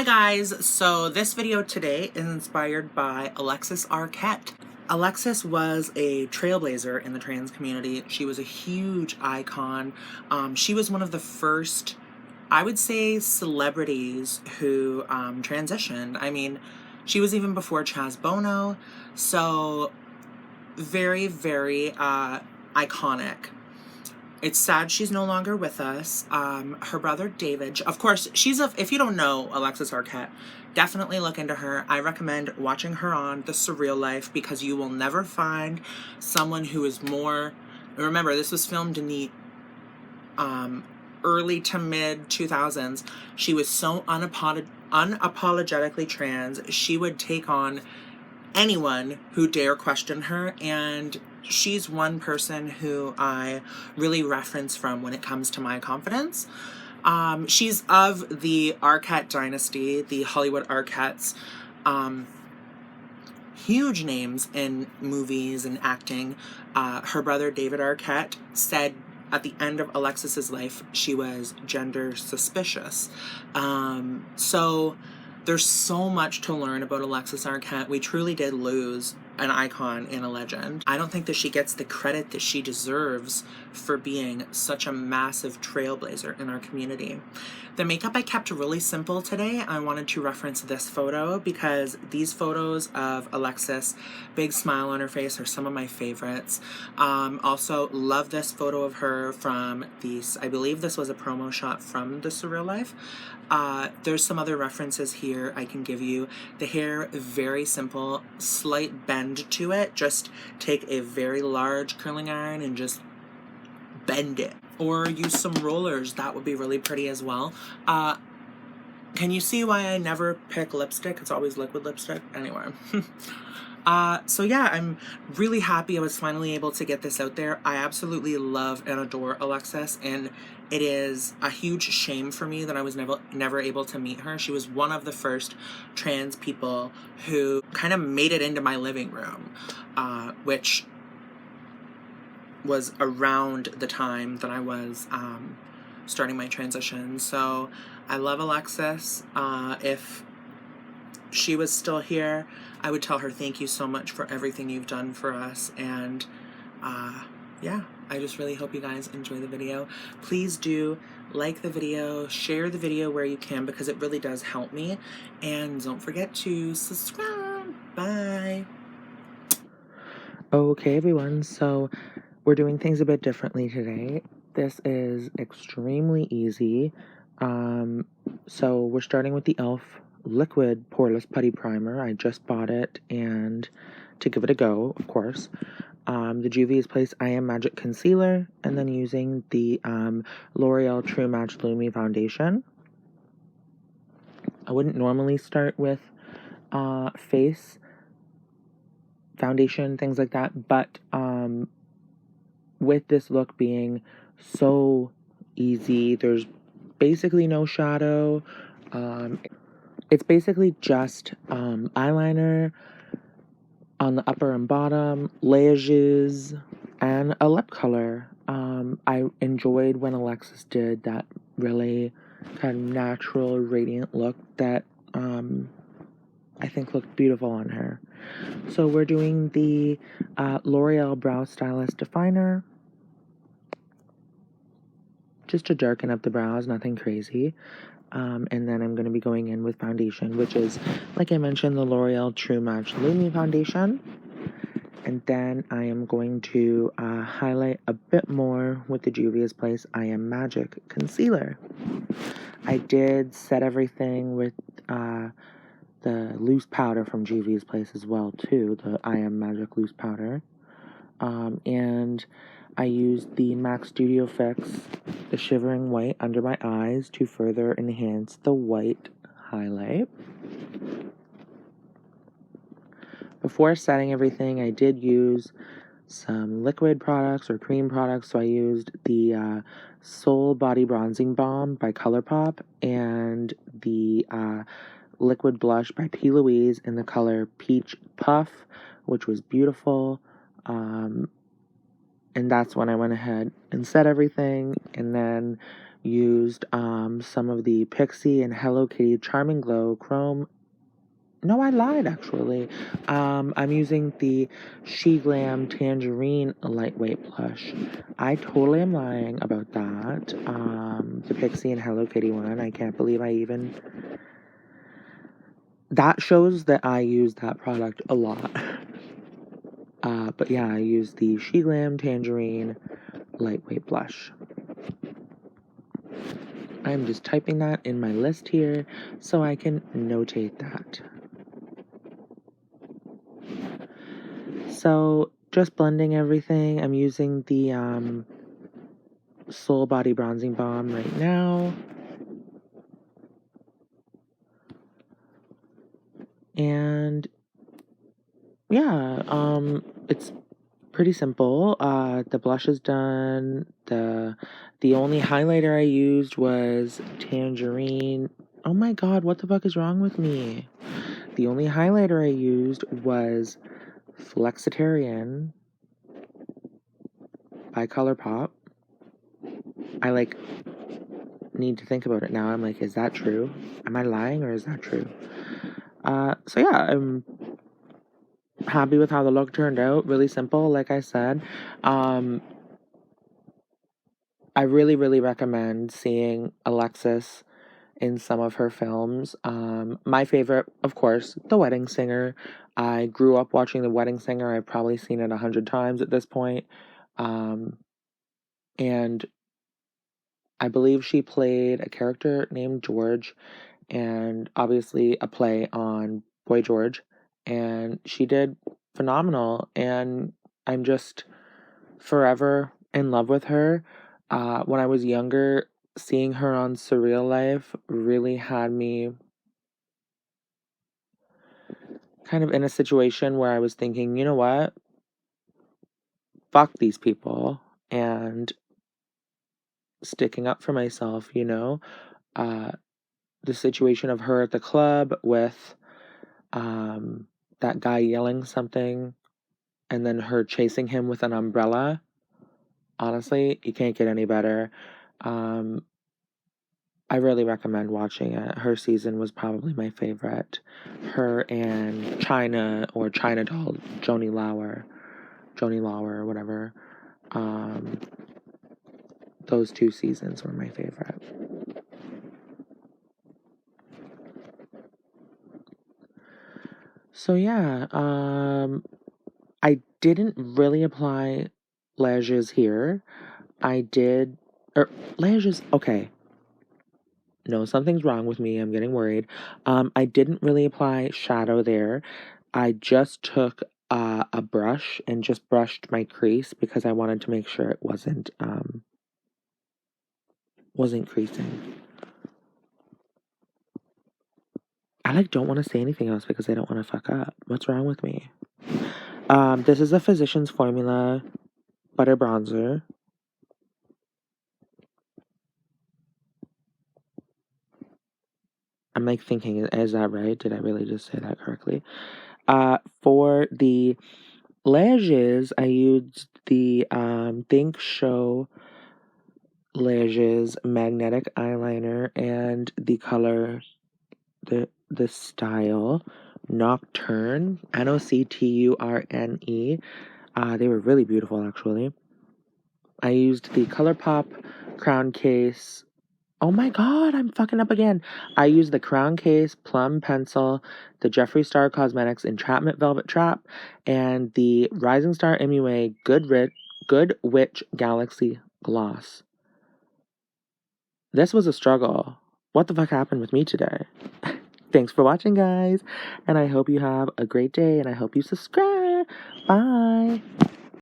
guys, so this video today is inspired by Alexis Arquette. Alexis was a trailblazer in the trans community. She was a huge icon. She was one of the first, I would say, celebrities who transitioned. I mean, she was even before Chaz Bono, so very, very iconic. It's sad she's no longer with us. Her brother David, of course, if you don't know Alexis Arquette, definitely look into her. I recommend watching her on The Surreal Life because you will never find someone who is more, remember this was filmed in the early to mid 2000s. She was so unapologetically trans. She would take on anyone who dare question her, and she's one person who I really reference from when it comes to my confidence. She's of the Arquette dynasty, the Hollywood Arquettes, huge names in movies and acting. Her brother David Arquette said at the end of Alexis's life she was gender suspicious. So there's so much to learn about Alexis Arquette. We truly did lose an icon and a legend. I don't think that she gets the credit that she deserves for being such a massive trailblazer in our community. The makeup I kept really simple today. I wanted to reference this photo because these photos of Alexis, big smile on her face, are some of my favorites. Also love this photo of her from I believe this was a promo shot from The Surreal Life. There's some other references here I can give you. The hair, very simple, slight bend to it. Just take a very large curling iron and just bend it. Or use some rollers, that would be really pretty as well. Can you see why I never pick lipstick? It's always liquid lipstick. Anyway. So yeah, I'm really happy I was finally able to get this out there. I absolutely love and adore Alexis, and it is a huge shame for me that I was never able to meet her. She was one of the first trans people who kind of made it into my living room, which was around the time that I was starting my transition. So I love Alexis. If she was still here, I would tell her thank you so much for everything you've done for us. And yeah, I just really hope you guys enjoy the video. Please do like the video, share the video where you can because it really does help me. And don't forget to subscribe. Bye. Okay, everyone, so we're doing things a bit differently today. This is extremely easy. So we're starting with the e.l.f. Liquid Poreless Putty Primer. I just bought it, and to give it a go, of course. The Juvia's Place I Am Magic Concealer, and then using the L'Oreal True Match Lumi Foundation. I wouldn't normally start with face foundation, things like that, but with this look being so easy, there's basically no shadow. It's basically just eyeliner on the upper and bottom, lashes, and a lip color. I enjoyed when Alexis did that really kind of natural, radiant look that I think looked beautiful on her. So we're doing the L'Oreal Brow Stylist Definer, just to darken up the brows, nothing crazy. And then I'm going to be going in with foundation, which is, like I mentioned, the L'Oreal True Match Lumi Foundation. And then I am going to highlight a bit more with the Juvia's Place I Am Magic Concealer. I did set everything with the loose powder from Juvia's Place as well, too, the I Am Magic loose powder. And I used the MAC Studio Fix, the Shivering White under my eyes to further enhance the white highlight. Before setting everything, I did use some liquid products or cream products. So I used the Soul Body Bronzing Balm by Colourpop and the liquid blush by Louise in the color Peach Puff, which was beautiful. And that's when I went ahead and set everything, and then used some of the Pixie and Hello Kitty Charming Glow Chrome. No, I lied, actually. I'm using the She Glam Tangerine Lightweight Blush. I totally am lying about that. The Pixie and Hello Kitty one. I can't believe I even... That shows that I use that product a lot. But yeah, I use the She Glam Tangerine Lightweight Blush. I'm just typing that in my list here so I can notate that. So, just blending everything. I'm using the Soul Body Bronzing Balm right now. And yeah, it's pretty simple. The blush is done. The only highlighter I used was Tangerine. Oh my god, what the fuck is wrong with me? The only highlighter I used was Flexetarian by Colourpop. I need to think about it now. I'm like, is that true? Am I lying or is that true? So yeah, I'm happy with how the look turned out. Really simple, like I said. I really, really recommend seeing Alexis in some of her films. My favorite, of course, The Wedding Singer. I grew up watching The Wedding Singer. I've probably seen it 100 times at this point. And I believe she played a character named George, and obviously a play on Boy George. And she did phenomenal, and I'm just forever in love with her. When I was younger, seeing her on Surreal Life really had me kind of in a situation where I was thinking, you know what? Fuck these people, and sticking up for myself, you know? The situation of her at the club with that guy yelling something and then her chasing him with an umbrella. Honestly, you can't get any better. I really recommend watching it. Her season was probably my favorite. Her and China or China Doll, Joanie Lauer, or whatever. Those two seasons were my favorite. So yeah, I didn't really apply lashes here. I did, lashes, okay. No, something's wrong with me. I'm getting worried. I didn't really apply shadow there. I just took a brush and just brushed my crease because I wanted to make sure it wasn't creasing. I don't want to say anything else because I don't want to fuck up. What's wrong with me? This is a Physicians Formula Butter Bronzer. I'm thinking, is that right? Did I really just say that correctly? For the lashes, I used the Think Show Lashes Magnetic Eyeliner and the color, the style Nocturne, Nocturne. They were really beautiful, actually. I used the Colourpop Crown Case. Oh my god, I'm fucking up again. I used the Crown Case Plum Pencil, the Jeffree Star Cosmetics Entrapment Velvet Trap, and the Rising Star MUA Good Witch Galaxy Gloss. This was a struggle. What the fuck happened with me today? Thanks for watching, guys, and I hope you have a great day, and I hope you subscribe. Bye!